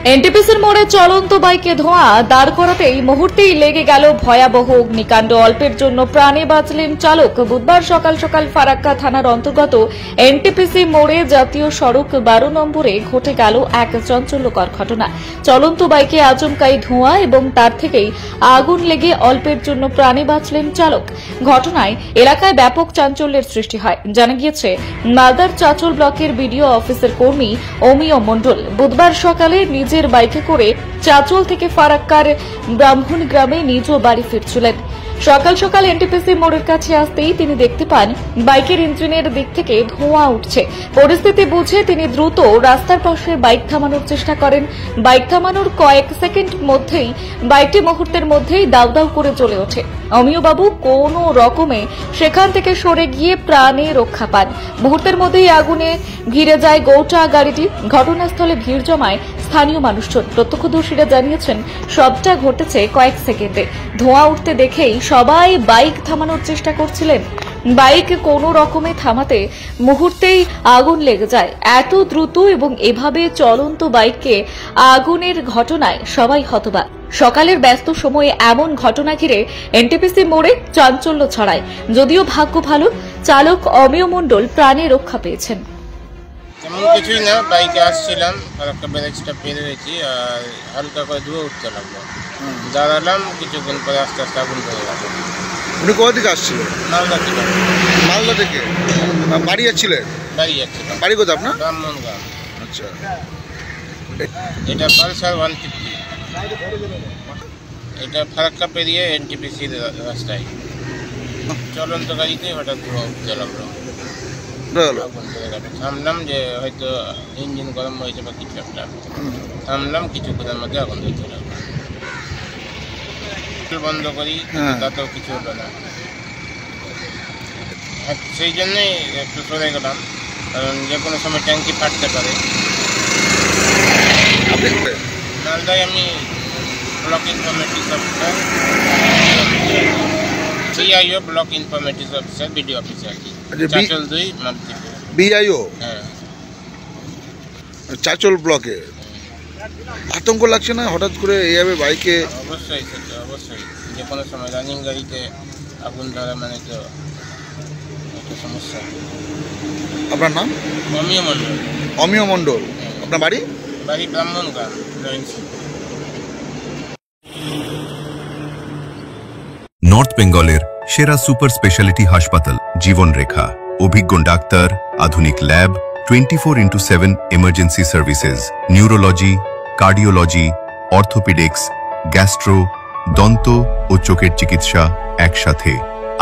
এনটিপিসির মোড়ে চলন্ত বাইকে ধোঁয়া দাঁড় করাতেই মুহূর্তেই লেগে গেল ভয়াবহ অগ্নিকাণ্ড। অল্পের জন্য প্রাণে বাঁচলেন চালক। বুধবার সকাল সকাল ফারাক্কা থানার অন্তর্গত এনটিপিসি মোড়ে জাতীয় সড়ক 12 নম্বরে ঘটে গেল এক চাঞ্চল্যকর ঘটনা। চলন্ত বাইকে আচমকাই ধোঁয়া এবং তার থেকেই আগুন লেগে অল্পের জন্য প্রাণে বাঁচলেন চালক। ঘটনায় এলাকায় ব্যাপক চাঞ্চল্যের সৃষ্টি হয়। জানা গিয়েছে, মালদার চাচল ব্লকের বিডিও অফিসের কর্মী অমিয় মণ্ডল বুধবার সকালে নিজের বাইকে করে চাচল থেকে ফারাক্কার ব্রাহ্মণ গ্রামে নিজ বাড়ি ফিরছিলেন। সকাল সকাল এনটিপিসি মোড়ের কাছে আসতেই তিনি দেখতে পান বাইকের ইঞ্জিনের দিক থেকে ধোঁয়া উঠছে। পরিস্থিতি বুঝে তিনি দ্রুত রাস্তার পাশে বাইক থামানোর চেষ্টা করেন। বাইক থামানোর কয়েক সেকেন্ড মধ্যেই বাইকটি মুহূর্তের মধ্যেই দাউ দাউ করে জ্বলে ওঠে। অমিয়বাবু কোনো রকমে সেখান থেকে সরে গিয়ে প্রাণে রক্ষা পান। মুহূর্তের মধ্যেই আগুনে ঘিরে যায় গোটা গাড়িটি। ঘটনাস্থলে ভিড় জমায় স্থানীয় মানুষজন। প্রত্যক্ষদর্শীরা জানিয়েছেন, সবটা ঘটেছে কয়েক সেকেন্ডে। ধোঁয়া উঠতে দেখেই সবাই বাইক থামানোর চেষ্টা করছিলেন। বাইক কোনো রকমে থামাতে মুহূর্তেই আগুন লেগে যায়। এত দ্রুত এবং এভাবে চলন্ত বাইককে আগুনের ঘটনায় সবাই হতবাক। সকালের ব্যস্ত সময়ে এমন ঘটনা ঘিরে এনটিপিসি মোড়ে চাঞ্চল্য ছড়ায়। যদিও ভাগ্য ভালো, চালক অমিয় মণ্ডল প্রাণে রক্ষা পেয়েছেন। তেমন কিছুই না, বাইকে আসছিলাম, একটা ব্যারেজটা পের হয়েছি আর হালকা করে ধুয়ে উঠতে লাগলো। দাঁড়ালাম, কিছুক্ষণ পরে আস্তে আস্তে আগুন ধরে গেল। উনি কোথা থেকে আসছিলেন? মালদা থেকে। মালদা থেকে বাড়ি যাচ্ছিলেন? বাড়ি যাচ্ছিলাম। বাড়ি কোথায় আপনার? ব্রাহ্মণ গ্রাম। আচ্ছা, এটা পালসার 150। এটা ফারাক্কা পেরিয়ে এনটিপিসির রাস্তায় চলন্ত গাড়িতে হঠাৎ ধোঁয়া উঠতে লাগলো। আগুন ধরে গেল। থামলাম যে হয়তো ইঞ্জিন গরম হয়েছে বা কিছু একটা। থামলাম, কিছুক্ষণের মধ্যে আগুন ধরতে লাগলো। বন্ধ করি, তাতেও কিছু হলো না। সেই জন্যই একটু সরে গেলাম, কারণ যে কোনো সময় ট্যাঙ্কি ফাটতে পারে। মালদায় আমি block informative officer, BIO block informative officer, BDO officer. Chanchal 2 Maldipur. BIO? হ্যাঁ, চাচল ব্লকে। আতঙ্ক লাগছে না হঠাৎ করে এইভাবে বাইকে? অবশ্যই, সেটা অবশ্যই। যে কোনো সময় রানিং গাড়িতে আগুন ধরা মানে তো একটা সমস্যা। আপনার নাম? অমিয় মণ্ডল। অমিয় মণ্ডল। আপনার বাড়ি? বাড়ি ব্রাহ্মণ গ্রাম। নর্থ বেঙ্গলের সেরা সুপার স্পেশালিটি হাসপাতাল জীবন রেখা। অভিজ্ঞ ডাক্তার, আধুনিক lab, 24x7 emergency services, neurology, cardiology, orthopaedics, gastro, দন্ত ও চোখের চিকিৎসা একসাথে।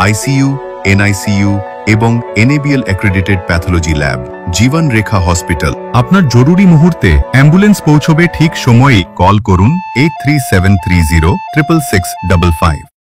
আইসিইউ, এনআইসিইউ এবং এনএবিএল অ্যাক্রেডিটেড প্যাথোলজি ল্যাব। জীবন রেখা হসপিটাল। আপনার জরুরি মুহূর্তে অ্যাম্বুলেন্স পৌঁছবে ঠিক সময়ে। কল করুন 83730 66655।